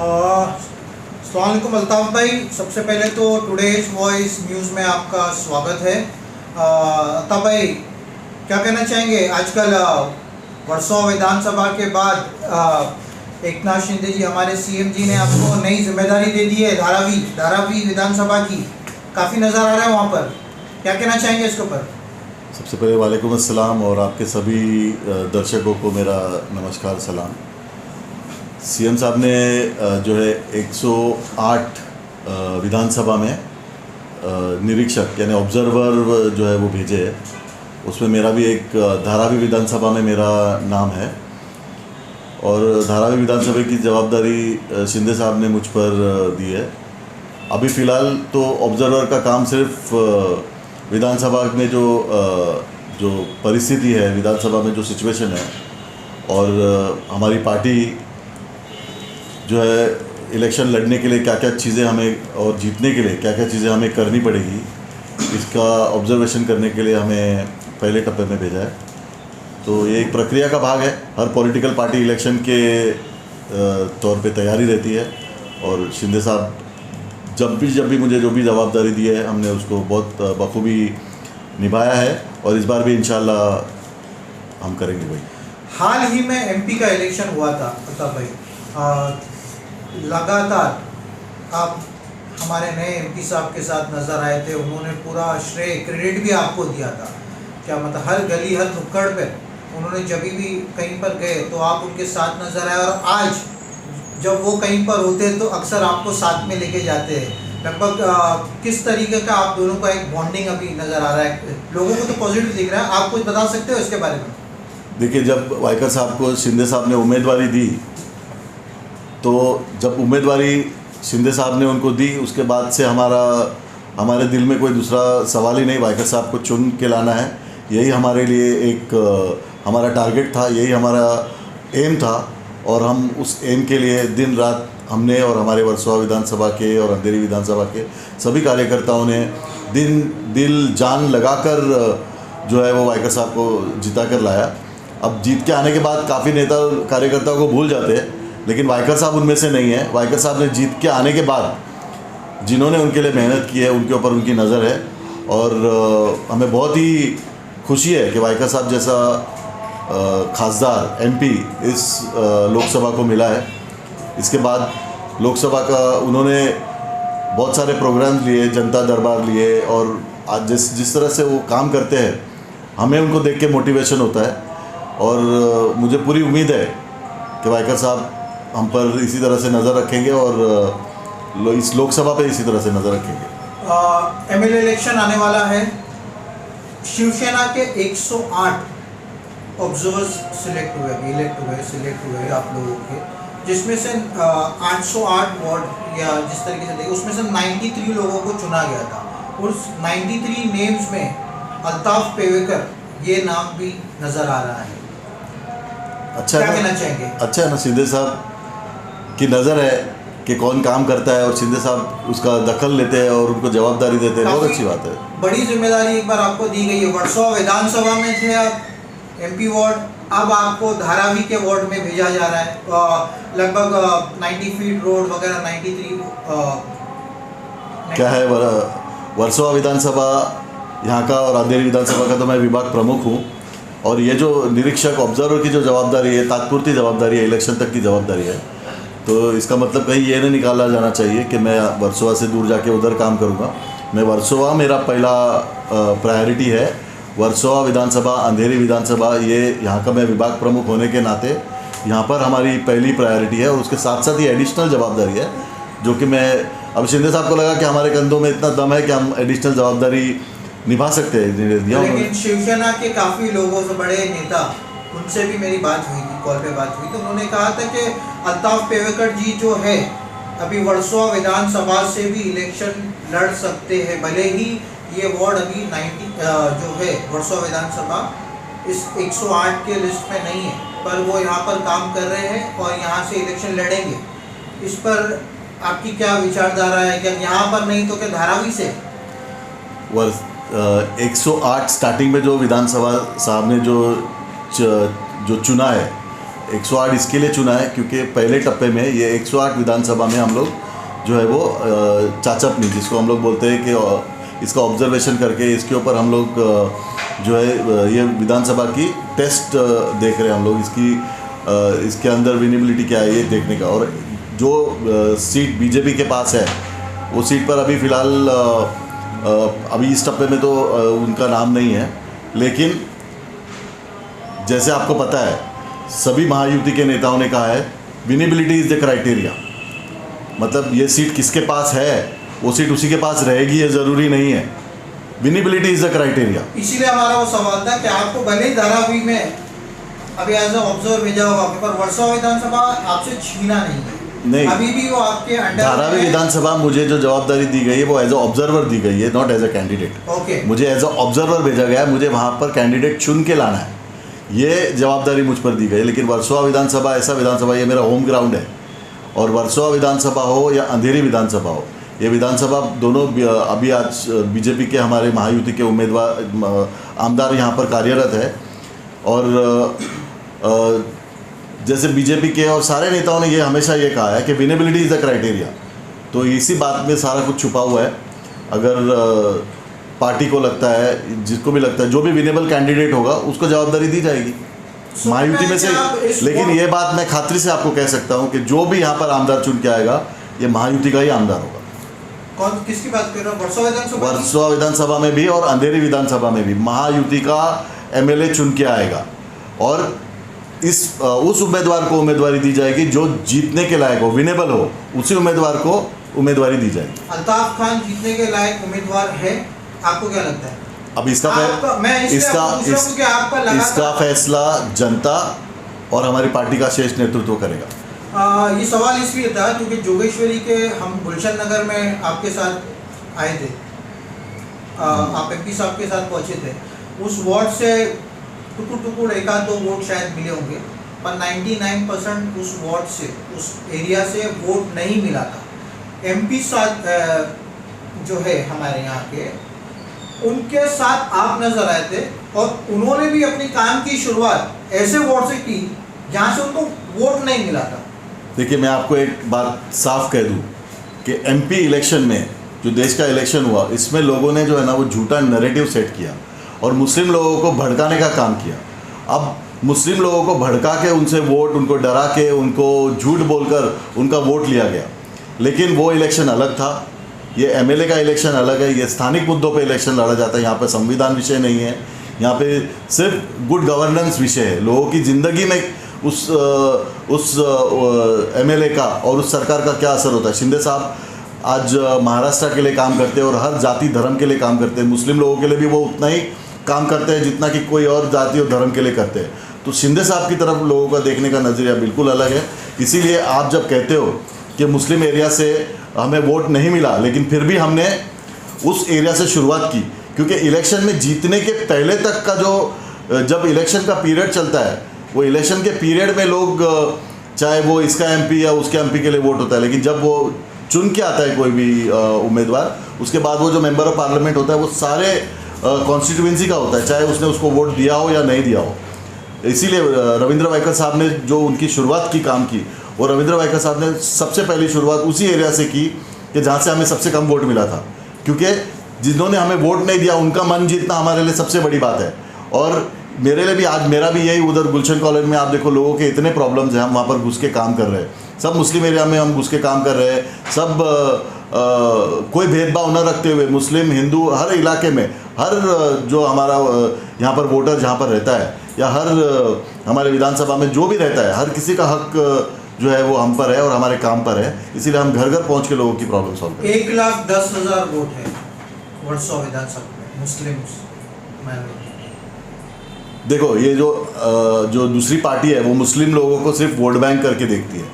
अस्सलाम वालेकुम अल्ताफ़ भाई, सबसे पहले तो टुडेज वॉइस न्यूज़ में आपका स्वागत है। अल्ताफ़ भाई, क्या कहना चाहेंगे? आजकल वर्सोवा विधानसभा के बाद एकनाथ शिंदे जी, हमारे सीएम जी ने आपको नई जिम्मेदारी दे दी है धारावी विधानसभा की। काफ़ी नज़र आ रहा है वहाँ पर, क्या कहना चाहेंगे इसके ऊपर? सबसे पहले वालेकुम अस्सलाम और आपके सभी दर्शकों को मेरा नमस्कार सलाम। सीएम साहब ने जो है 108 विधानसभा में निरीक्षक यानी ऑब्जर्वर जो है वो भेजे है। उसमें मेरा भी एक धारावी विधानसभा में मेरा नाम है और धारावी विधानसभा की जवाबदारी शिंदे साहब ने मुझ पर दी है। अभी फ़िलहाल तो ऑब्जर्वर का काम सिर्फ विधानसभा में जो परिस्थिति है, विधानसभा में जो सिचुएशन है और हमारी पार्टी जो है इलेक्शन लड़ने के लिए क्या क्या चीज़ें हमें और जीतने के लिए क्या क्या चीज़ें हमें करनी पड़ेगी, इसका ऑब्जर्वेशन करने के लिए हमें पहले टप्पे में भेजा है। तो ये एक प्रक्रिया का भाग है। हर पॉलिटिकल पार्टी इलेक्शन के तौर पे तैयारी रहती है और शिंदे साहब जब भी मुझे जो भी जवाबदारी दी है हमने उसको बहुत बखूबी निभाया है और इस बार भी इंशाल्लाह हम करेंगे भाई। हाल ही में एमपी का इलेक्शन हुआ था अल्ताफ़ भाई, लगातार आप हमारे नए एमपी साहब के साथ नज़र आए थे। उन्होंने पूरा श्रेय क्रेडिट भी आपको दिया था। क्या मतलब हर गली हर नुक्कड़ पे उन्होंने जब भी कहीं पर गए तो आप उनके साथ नज़र आए और आज जब वो कहीं पर होते हैं तो अक्सर आपको साथ में लेके जाते हैं। लगभग किस तरीके का आप दोनों का एक बॉन्डिंग अभी नज़र आ रहा है? लोगों को तो पॉजिटिव दिख रहा है, आप कुछ बता सकते हो इसके बारे में? देखिए, जब वाइकर साहब को शिंदे साहब ने उम्मीदवारी दी तो जब उम्मीदवारी शिंदे साहब ने उनको दी उसके बाद से हमारे दिल में कोई दूसरा सवाल ही नहीं। वाइकर साहब को चुन के लाना है, यही हमारे लिए एक हमारा टारगेट था, यही हमारा एम था और हम उस एम के लिए दिन रात हमने और हमारे वर्सोवा विधानसभा के और अंधेरी विधानसभा के सभी कार्यकर्ताओं ने दिन दिल जान लगाकर जो है वो वाइकर साहब को जिता कर लाया। अब जीत के आने के बाद काफ़ी नेता कार्यकर्ताओं को भूल जाते हैं, लेकिन वाइकर साहब उनमें से नहीं है। वाइकर साहब ने जीत के आने के बाद जिन्होंने उनके लिए मेहनत की है उनके ऊपर उनकी नज़र है और हमें बहुत ही खुशी है कि वाइकर साहब जैसा खासदार एमपी इस लोकसभा को मिला है। इसके बाद लोकसभा का उन्होंने बहुत सारे प्रोग्राम लिए, जनता दरबार लिए और आज जिस तरह से वो काम करते हैं हमें उनको देख के मोटिवेशन होता है और मुझे पूरी उम्मीद है कि वाइकर साहब हम पर इसी तरह से नज़र रखेंगे और इस लोकसभा पे इसी तरह से नज़र रखेंगे। एमएलए इलेक्शन आने वाला है। शिवसेना के 108 ऑब्जर्वर्स सिलेक्ट हुए आप लोगों के, जिसमें से 808 वार्ड या जिस तरीके से देखिए उसमें से 93 लोगों को चुना गया था। उस 93 नेम्स में अल्ताफ़ पेवेकर ये नाम भी नज़र आ रहा है। अच्छा, क्या कहना चाहेंगे? अच्छा है ना, शिंदे साहब की नज़र है कि कौन काम करता है और शिंदे साहब उसका दखल लेते हैं और उनको जवाबदारी देते हैं, बहुत अच्छी बात है। बड़ी जिम्मेदारी एक बार आपको दी गई है। वर्सोवा विधानसभा में थे आप एमपी वार्ड, अब आपको धारावी के वार्ड में भेजा जा रहा है। लगभग 90 फीट रोड वगैरह 93 क्या है वर्सोवा विधानसभा यहाँ का और अंधेरी विधानसभा का तो मैं विभाग प्रमुख हूँ और ये जो निरीक्षक ऑब्जर्वर की जो जवाबदारी है तात्पुरती जवाबदारी है, इलेक्शन तक की जवाबदारी है। तो इसका मतलब कहीं ये नहीं निकाला जाना चाहिए कि मैं वर्सोवा से दूर जाके उधर काम करूँगा। मैं वर्सोवा मेरा पहला प्रायोरिटी है। वर्सोवा विधानसभा, अंधेरी विधानसभा, ये यहाँ का मैं विभाग प्रमुख होने के नाते यहाँ पर हमारी पहली प्रायोरिटी है और उसके साथ साथ ये एडिशनल जवाबदारी है जो कि मैं अब शिंदे साहब को लगा कि हमारे कंधों में इतना दम है कि हम एडिशनल जवाबदारी निभा सकते हैं। लेकिन शिवसेना के काफ़ी लोगों से बड़े नेता, उनसे भी मेरी बात हुई थी, कॉल पे बात हुई, तो उन्होंने कहा था कि अल्ताफ़ पेवेकर जी जो है अभी वर्सोवा विधानसभा से भी इलेक्शन लड़ सकते हैं, भले ही ये वार्ड अभी 90 जो है वर्सोवा विधानसभा इस 108 के लिस्ट में नहीं है, पर वो यहाँ पर काम कर रहे हैं और यहाँ से इलेक्शन लड़ेंगे। इस पर आपकी क्या विचारधारा है? क्या यहाँ पर नहीं तो क्या धारावी से? 108 स्टार्टिंग में जो विधानसभा साहब ने जो चुना है 108 इसके लिए चुना है क्योंकि पहले टप्पे में ये 108 विधानसभा में हम लोग जो है वो चाचपनी जिसको हम लोग बोलते हैं कि इसका ऑब्जर्वेशन करके इसके ऊपर हम लोग जो है ये विधानसभा की टेस्ट देख रहे हैं हम लोग इसके अंदर विनेबिलिटी क्या है ये देखने का। और जो सीट बीजेपी के पास है वो सीट पर अभी फ़िलहाल अभी इस टप्पे में तो उनका नाम नहीं है, लेकिन जैसे आपको पता है सभी महायुति के नेताओं ने कहा है विनेबिलिटी इज़ द क्राइटेरिया। मतलब ये सीट किसके पास है वो सीट उसी के पास रहेगी ये ज़रूरी नहीं है, विनेबिलिटी इज़ द क्राइटेरिया। इसीलिए हमारा वो सवाल था कि आपको भले ही धारावी में अभी एज ऑब्जर्वर भेजा होगा पर वर्सोवा विधानसभा आपसे छीना नहीं है, नहीं अभी भी वो आपके अंडर। धारावी विधानसभा मुझे जो जवाबदारी दी गई है वो एज अ ऑब्जर्वर दी गई है, not as a candidate. Okay, मुझे एज अ ऑब्जर्वर भेजा गया है, मुझे वहाँ पर कैंडिडेट चुन के लाना है, ये जवाबदारी मुझ पर दी गई है। लेकिन वर्सोवा विधानसभा ऐसा विधानसभा ये मेरा होम ग्राउंड है, और वर्सोवा विधानसभा हो या अंधेरी विधानसभा हो, ये विधानसभा दोनों अभी आज बीजेपी के हमारे महायुति के उम्मीदवार आमदार यहाँ पर कार्यरत है। और जैसे बीजेपी के और सारे नेताओं ने ये हमेशा ये कहा है कि विनेबिलिटी इज़ द क्राइटेरिया, तो इसी बात में सारा कुछ छुपा हुआ है। अगर पार्टी को लगता है, जिसको भी लगता है, जो भी विनेबल कैंडिडेट होगा उसको जवाबदारी दी जाएगी महायुति में से। लेकिन ये बात मैं खातिर से आपको कह सकता हूँ कि जो भी यहाँ पर आमदार चुन के आएगा ये महायुति का ही आमदार होगा। कौन किसकी बात कर रहे हो? वर्सोवा विधानसभा में भी और अंधेरी विधानसभा में भी महायुति का एमएलए चुन के आएगा, और उस उम्मीदवार को उम्मीदवारी दी जाएगी जो जीतने के लायक हो, विनेबल हो, उसी उम्मीदवार को उम्मीदवारी दी जाएगी। अल्ताफ खान जीतने के लायक उम्मीदवार है, आपको क्या लगता है? अब इसका फैसला जनता और हमारी पार्टी का शेष नेतृत्व करेगा। ये सवाल इसलिए था क्योंकि जोगेश्वरी के हम गुलशन नगर में आपके साथ आए थे, आप एमपी साहब के साथ पहुंचे थे। उस वार्ड से टुकुर एक आध दो वोट शायद मिले होंगे, पर 99% उस वार्ड से, उस एरिया से वोट नहीं मिला था। एमपी साथ जो है हमारे यहाँ के, उनके साथ आप नजर आए थे और उन्होंने भी अपनी काम की शुरुआत ऐसे वार्ड से की जहाँ से उनको वोट नहीं मिला था। देखिए, मैं आपको एक बात साफ कह दूं कि एमपी इलेक्शन में जो देश का इलेक्शन हुआ, इसमें लोगों ने जो है ना वो झूठा नैरेटिव सेट किया और मुस्लिम लोगों को भड़काने का काम किया। अब मुस्लिम लोगों को भड़का के उनसे वोट, उनको डरा के, उनको झूठ बोलकर उनका वोट लिया गया। लेकिन वो इलेक्शन अलग था, ये एमएलए का इलेक्शन अलग है, ये स्थानिक मुद्दों पे इलेक्शन लड़ा जाता है। यहाँ पे संविधान विषय नहीं है, यहाँ पे सिर्फ गुड गवर्नेंस विषय है। लोगों की ज़िंदगी में उस एमएलए का और उस सरकार का क्या असर होता है। शिंदे साहब आज महाराष्ट्र के लिए काम करते हैं और हर जाति धर्म के लिए काम करते हैं। मुस्लिम लोगों के लिए भी वो उतना ही काम करते हैं जितना कि कोई और जाति और धर्म के लिए करते हैं। तो शिंदे साहब की तरफ लोगों का देखने का नज़रिया बिल्कुल अलग है। इसीलिए आप जब कहते हो कि मुस्लिम एरिया से हमें वोट नहीं मिला, लेकिन फिर भी हमने उस एरिया से शुरुआत की, क्योंकि इलेक्शन में जीतने के पहले तक का जो जब इलेक्शन का पीरियड चलता है, वो इलेक्शन के पीरियड में लोग चाहे वो इसका एमपी या उसके एमपी के लिए वोट होता है, लेकिन जब वो चुन के आता है कोई भी उम्मीदवार, उसके बाद वो जो मेंबर ऑफ पार्लियामेंट होता है वो सारे कॉन्स्टिट्यूएंसी का होता है, चाहे उसने उसको वोट दिया हो या नहीं दिया हो। इसीलिए रविंद्र वायकर साहब ने जो उनकी शुरुआत की काम की, और रविंद्र वायकर साहब ने सबसे पहली शुरुआत उसी एरिया से की कि जहाँ से हमें सबसे कम वोट मिला था, क्योंकि जिन्होंने हमें वोट नहीं दिया उनका मन जीतना हमारे लिए सबसे बड़ी बात है। और मेरे लिए भी, आज मेरा भी यही, उधर गुलशन कॉलोनी में आप देखो लोगों के इतने प्रॉब्लम्स हैं, हम वहाँ पर घुस के काम कर रहे हैं। सब मुस्लिम एरिया में हम घुस के काम कर रहे हैं, सब कोई भेदभाव न रखते हुए मुस्लिम हिंदू हर इलाके में, हर जो हमारा यहाँ पर वोटर जहाँ पर रहता है या हर हमारे विधानसभा में जो भी रहता है, हर किसी का हक जो है वो हम पर है और हमारे काम पर है। इसीलिए हम घर घर पहुँच के लोगों की प्रॉब्लम सॉल्व करें। 1,10,000 वोट है वर्सोवा विधानसभा में मुस्लिम माइनॉरिटी। देखो, ये जो दूसरी पार्टी है वो मुस्लिम लोगों को सिर्फ वोट बैंक करके देखती है,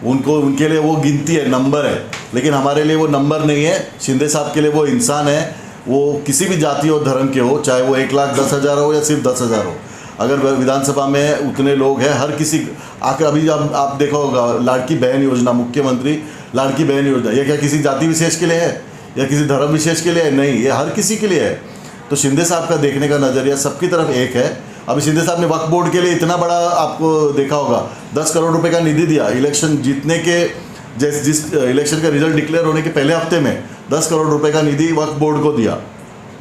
उनके लिए वो गिनती है, नंबर है। लेकिन हमारे लिए वो नंबर नहीं है। शिंदे साहब के लिए वो इंसान है, वो किसी भी जाति और धर्म के हो, चाहे वो 1,10,000 हो या सिर्फ 10,000 हो। अगर विधानसभा में उतने लोग हैं, हर किसी आकर, अभी जब आप देखा होगा लाड़की बहन योजना, मुख्यमंत्री लाड़की बहन योजना, ये क्या किसी जाति विशेष के लिए है या किसी धर्म विशेष के लिए है? नहीं, ये हर किसी के लिए है। तो शिंदे साहब का देखने का नज़रिया सबकी तरफ एक है, अभी शिंदे साहब ने वक्फ बोर्ड के लिए इतना बड़ा, आपको देखा होगा, 10 करोड़ रुपए का निधि दिया इलेक्शन जीतने के, जिस इलेक्शन का रिजल्ट डिक्लेयर होने के पहले हफ्ते में 10 करोड़ रुपए का निधि वक्फ बोर्ड को दिया,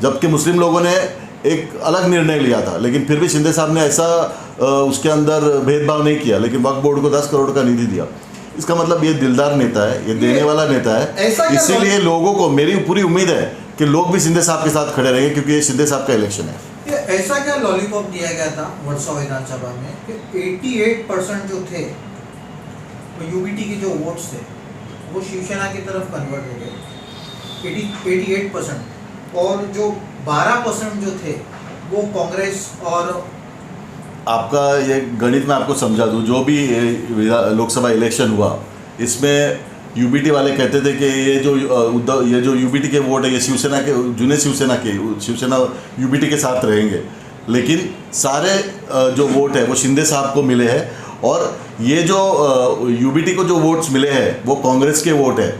जबकि मुस्लिम लोगों ने एक अलग निर्णय लिया था। लेकिन फिर भी शिंदे साहब ने ऐसा उसके अंदर भेदभाव नहीं किया, लेकिन वक्फ बोर्ड को 10 करोड़ का निधि दिया। इसका मतलब ये दिलदार नेता है, ये देने वाला नेता है। इसीलिए लोगों को, मेरी पूरी उम्मीद है कि लोग भी शिंदे साहब के साथ खड़े रहेंगे, क्योंकि ये शिंदे साहब का इलेक्शन है। ये ऐसा क्या लॉलीपॉप दिया गया था वर्सोवा विधानसभा में कि 88% जो थे, तो यूबीटी के जो वोट्स थे वो शिवसेना की तरफ कन्वर्ट हो गए, 88%, और जो 12% जो थे वो कांग्रेस और आपका ये गणित मैं आपको समझा दूं, जो भी लोकसभा इलेक्शन हुआ इसमें यूबीटी वाले कहते थे कि ये जो यूबीटी के वोट है ये शिवसेना के, जुने शिवसेना यूबीटी के साथ रहेंगे, लेकिन सारे जो वोट है वो शिंदे साहब को मिले हैं, और ये जो यूबीटी को जो वोट्स मिले हैं वो कांग्रेस के वोट है,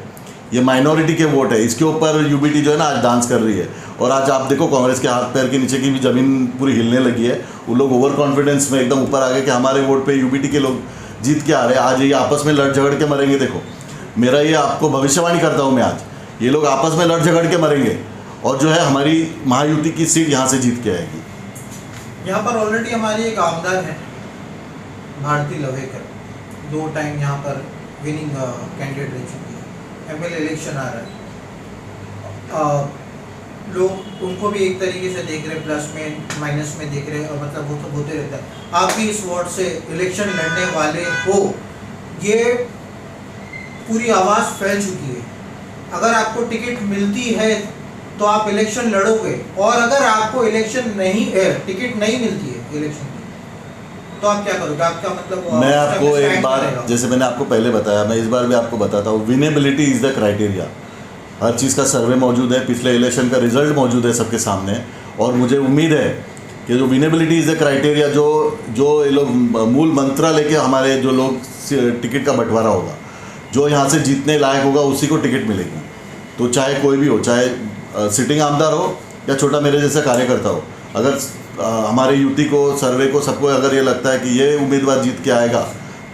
ये माइनॉरिटी के वोट है। इसके ऊपर यूबीटी जो है ना आज डांस कर रही है, और आज आप देखो कांग्रेस के हाथ पैर के नीचे की भी ज़मीन पूरी हिलने लगी है। वो लोग ओवर कॉन्फिडेंस में एकदम ऊपर आ गए कि हमारे वोट पे यूबीटी के लोग जीत के आ रहे हैं। आज ये आपस में लड़ झगड़ के मरेंगे। देखो, मेरा ये आपको भविष्यवाणी करता हूँ मैं, आज ये लोग आपस में लड़ झगड़ के मरेंगे, और जो है हमारी महायुति की सीट यहाँ से जीत के आएगी। यहाँ पर ऑलरेडी हमारी एक आमदार है भारती लवेकर, 2 टाइम यहाँ पर विनिंग कैंडिडेट रह चुकी है। एमएलए इलेक्शन आ रहा है, लोग उनको भी एक तरीके से देख रहे, प्लस में माइनस में देख रहे, और मतलब वो तो होते रहता है। आप भी इस वार्ड से इलेक्शन लड़ने वाले हो, ये पूरी आवाज़ फैल चुकी है। अगर आपको टिकट मिलती है तो आप इलेक्शन लड़ोगे, और अगर आपको टिकट नहीं मिलती है इलेक्शन की, तो आप क्या करोगे? आपका मतलब मैं आपको एक बार, जैसे मैंने आपको पहले बताया, मैं इस बार भी आपको बताता हूँ, विनेबिलिटी इज़ द क्राइटेरिया। हर चीज़ का सर्वे मौजूद है, पिछले इलेक्शन का रिजल्ट मौजूद है सबके सामने, और मुझे उम्मीद है कि जो विनेबिलिटी इज़ द क्राइटेरिया, जो ये लोग मूल मंत्रा लेके हमारे जो लोग टिकट का बंटवारा होगा, जो यहाँ से जीतने लायक होगा उसी को टिकट मिलेगी। तो चाहे कोई भी हो, चाहे सिटिंग आमदार हो या छोटा मेरे जैसा कार्यकर्ता हो, अगर हमारे युति को, सर्वे को, सबको अगर ये लगता है कि ये उम्मीदवार जीत के आएगा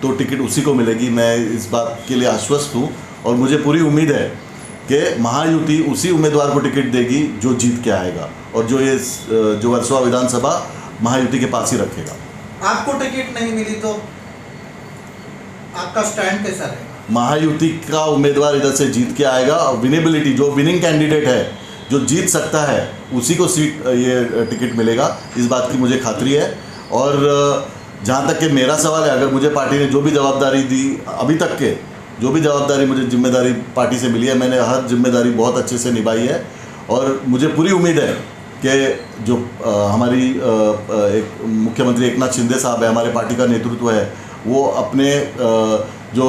तो टिकट उसी को मिलेगी। मैं इस बात के लिए आश्वस्त हूँ, और मुझे पूरी उम्मीद है कि महायुति उसी उम्मीदवार को टिकट देगी जो जीत के आएगा, और जो वर्सोवा विधानसभा महायुति के पास ही रखेगा। आपको टिकट नहीं मिली तो आपका स्टैंड कैसा रहेगा? महायुति का उम्मीदवार इधर से जीत के आएगा, और विनेबिलिटी, जो विनिंग कैंडिडेट है, जो जीत सकता है, उसी को ये टिकट मिलेगा, इस बात की मुझे खातरी है। और जहाँ तक कि मेरा सवाल है, अगर मुझे पार्टी ने जो भी जवाबदारी दी, अभी तक के जो भी जवाबदारी मुझे जिम्मेदारी पार्टी से मिली है, मैंने हर जिम्मेदारी बहुत अच्छे से निभाई है, और मुझे पूरी उम्मीद है कि जो हमारी एक मुख्यमंत्री एकनाथ शिंदे साहब है, हमारे पार्टी का नेतृत्व है, वो अपने जो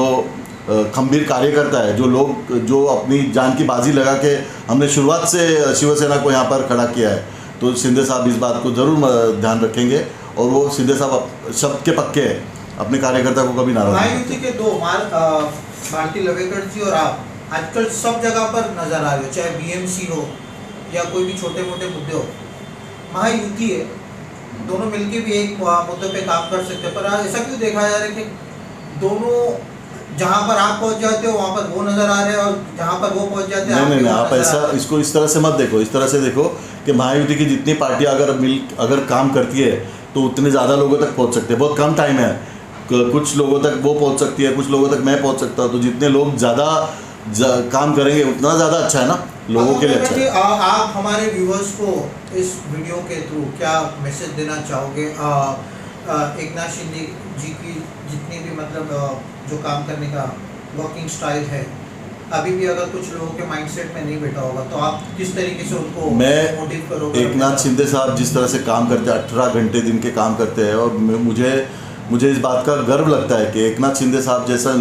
खंभीर कार्यकर्ता है, जो अपनी जान की बाजी लगा के हमने शुरुआत से शिवसेना को यहाँ पर खड़ा किया है, तो शिंदे साहब इस बात को ज़रूर ध्यान रखेंगे, और वो शिंदे साहब शब्द के पक्के हैं, अपने कार्यकर्ता को कभी नाराज नहीं महायुति के दो भारती लवेकर जी और आप आजकल सब जगह पर नजर आ रहे हो, चाहे बीएमसी हो या कोई भी छोटे मोटे मुद्दे हो, महायुति है, दोनों मिलके भी एक मुद्दे पे काम कर सकते हैं। पर ऐसा क्यों देखा जा रहा है कि दोनों जहाँ पर आप पहुँच जाते हो वहाँ पर वो नजर आ रहे हैं, और जहाँ पर वो पहुँच जाते हैं नहीं, आप ऐसा इसको इस तरह से मत देखो। इस तरह से देखो कि महायुति की जितनी पार्टियाँ अगर काम करती है तो उतने ज़्यादा लोगों तक पहुँच सकते हैं। बहुत कम टाइम है, कुछ लोगों तक वो पहुँच सकती है, कुछ लोगों तक मैं पहुँच सकता हूँ। तो जितने लोग ज़्यादा काम करेंगे उतना ज़्यादा अच्छा है ना, लोगों के लिए अच्छा है। आप हमारे व्यूअर्स को इस वीडियो के थ्रू क्या मैसेज देना चाहोगे? एकनाथ शिंदे जी की जितनी भी मतलब जो काम करने का वर्किंग स्टाइल है, अभी भी अगर कुछ लोगों के माइंडसेट में नहीं बैठा होगा, तो आप किस तरीके से उनको मोटिव करोगे? एकनाथ शिंदे साहब जिस तरह से काम करते हैं, 18 घंटे दिन के काम करते हैं, और मुझे इस बात का गर्व लगता है कि एकनाथ शिंदे साहब जैसा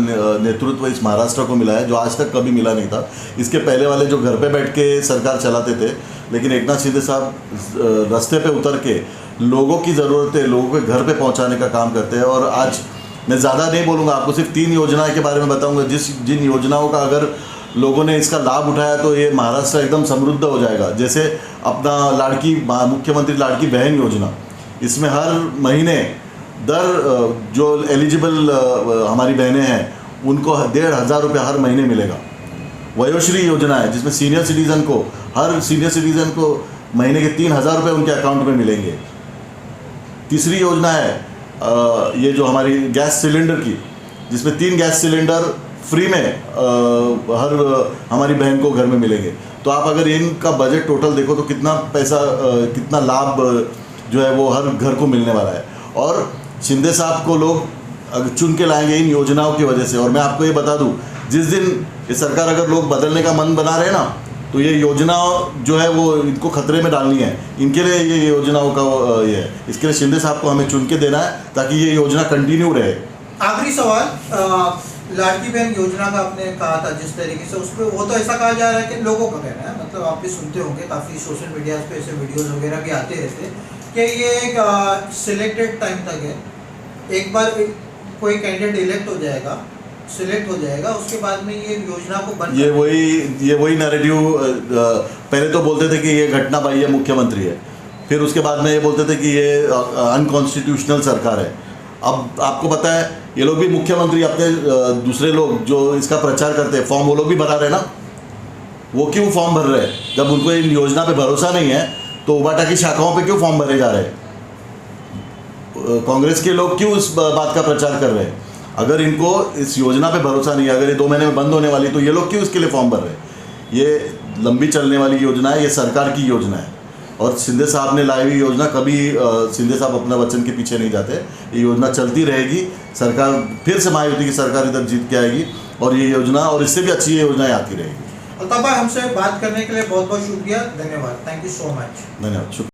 नेतृत्व इस महाराष्ट्र को मिला है, जो आज तक कभी मिला नहीं था। इसके पहले वाले जो घर पे बैठ के सरकार चलाते थे, लेकिन एकनाथ शिंदे साहब रास्ते पे उतर के लोगों की ज़रूरतें लोगों के घर पे पहुंचाने का काम करते हैं। और आज मैं ज़्यादा नहीं बोलूँगा, आपको सिर्फ 3 योजनाओं के बारे में बताऊँगा, जिन योजनाओं का अगर लोगों ने इसका लाभ उठाया तो ये महाराष्ट्र एकदम समृद्ध हो जाएगा। जैसे अपना मुख्यमंत्री लाड़की बहन योजना, इसमें हर महीने जो एलिजिबल हमारी बहनें हैं उनको 1,500 रुपये हर महीने मिलेगा। वयोश्री योजना है जिसमें हर सीनियर सिटीज़न को महीने के 3,000 रुपये उनके अकाउंट में मिलेंगे। तीसरी योजना है ये जो हमारी गैस सिलेंडर की, जिसमें 3 गैस सिलेंडर फ्री में हर हमारी बहन को घर में मिलेंगे। तो आप अगर इनका बजट टोटल देखो तो कितना पैसा, कितना लाभ जो है वो हर घर को मिलने वाला है। और शिंदे साहब को लोग चुन के लाएंगे इन योजनाओं की वजह से। और मैं आपको ये बता दूं, जिस दिन ये सरकार अगर लोग बदलने का मन बना रहे हैं ना, तो ये योजना जो है वो इनको खतरे में डालनी है। इनके लिए ये योजनाओं का ये है, इसके लिए शिंदे साहब को हमें चुन के देना है ताकि ये योजना कंटिन्यू रहे। आखिरी सवाल, लाडली बहन योजना का आपने कहा था जिस तरीके से, उस पर वो तो ऐसा कहा जा रहा है कि लोगों का कहना है, मतलब आप भी सुनते होंगे, काफ़ी सोशल मीडिया पे ऐसे वीडियोस वगैरह भी आते रहते हैं कि ये एक सिलेक्टेड टाइम तक है। एक बार कोई कैंडिडेट इलेक्ट हो जाएगा, सिलेक्ट हो जाएगा, उसके बाद में ये योजना को बंद ये वही नैरेटिव पहले तो बोलते थे कि ये घटना बाह्य मुख्यमंत्री है, फिर उसके बाद में ये बोलते थे कि ये अनकॉन्स्टिट्यूशनल सरकार है। अब आपको पता है ये लोग भी मुख्यमंत्री अपने दूसरे लोग जो इसका प्रचार करते हैं फॉर्म वो लोग भी भरा रहे ना। वो क्यों फॉर्म भर रहे हैं? जब उनको इन योजना पे भरोसा नहीं है तो उबाटा की शाखाओं पे क्यों फॉर्म भरे जा रहे हैं? कांग्रेस के लोग क्यों इस बात का प्रचार कर रहे हैं? अगर इनको इस योजना पे भरोसा नहीं है, अगर ये 2 महीने में बंद होने वाली, तो ये लोग क्यों इसके लिए फॉर्म भर रहे हैं? ये लंबी चलने वाली योजना है, ये सरकार की योजना है। और शिंदे साहब ने लाई हुई योजना कभी शिंदे साहब अपना वचन के पीछे नहीं जाते। ये योजना चलती रहेगी। सरकार फिर से महायुति की सरकार इधर जीत के आएगी और ये योजना और इससे भी अच्छी ये योजनाएं आती रहेगी। अल्ताफ भाई, हमसे बात करने के लिए बहुत बहुत शुक्रिया, धन्यवाद, थैंक यू सो मच। धन्यवाद, शुक्रिया।